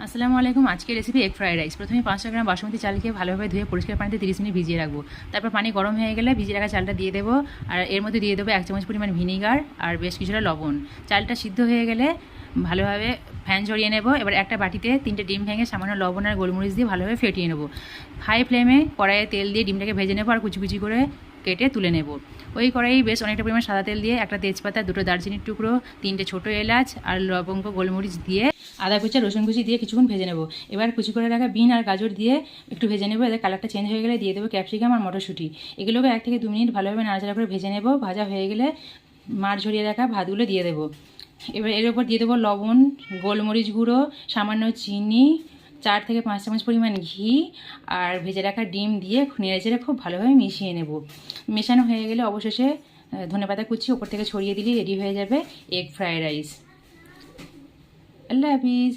আসসালামু আলাইকুম। আজকের রেসিপি এগ ফ্রাইড রাইস। প্রথমে 500 গ্রাম বাসমতি চালকে ভালোভাবে ধুয়ে পরিষ্কার পানিতে 30 মিনিট ভিজিয়ে রাখবো। তারপর পানি গরম হয়ে গেলে ভিজিয়ে রাখা চালটা দিয়ে দেবো, আর এর মধ্যে দিয়ে দেবো 1 চামচ পরিমাণ ভিনিগার আর বেশ কিছুটা লবণ। চালটা সিদ্ধ হয়ে গেলে ভালোভাবে ফ্যান ঝরিয়ে নেব। এবার একটা বাটিতে 3টে ডিম ভেঙে সামান্য লবণ আর গোলমরিচ দিয়ে ভালোভাবে ফেটিয়ে নেব। হাই ফ্লেমে কড়াইয়ে তেল দিয়ে ডিমটাকে ভেজে নেব আর কুচি কুচি করে কেটে তুলে নেব। ওই কড়াই বেশ অনেকটা পরিমাণ সাদা তেল দিয়ে একটা তেজপাতা, 2টো দারচিনির টুকরো, 3টে ছোটো এলাচ আর লবঙ্গ গোলমরিচ দিয়ে আদা কুচি রসুন কুচি দিয়ে কিছুক্ষণ ভেজে নেব। এবার কুচি করে রাখা বিন আর গাজর দিয়ে একটু ভেজে নেব। এদের কালারটা চেঞ্জ হয়ে গেলে দিয়ে দেবো ক্যাপসিকাম আর মটরশুঁটি। এগুলোকে 1 থেকে 2 মিনিট ভালোভাবে নাড়াচাড়া করে ভেজে নেব। ভাজা হয়ে গেলে মাছ ঝরিয়ে রাখা ভাতগুলো দিয়ে দেবো। এবার এর উপর দিয়ে দেবো লবণ, গোলমরিচ গুঁড়ো, সামান্য চিনি, 4 থেকে 5 চামচ পরিমাণ ঘি আর ভেজে রাখা ডিম দিয়ে নেড়েচেড়ে খুব ভালোভাবে মিশিয়ে নেব। মেশানো হয়ে গেলে অবশেষে ধনেপাতা কুচি ওপর থেকে ছড়িয়ে দিলেই রেডি হয়ে যাবে এগ ফ্রাইড রাইস। আল্লাহ হাফিজ।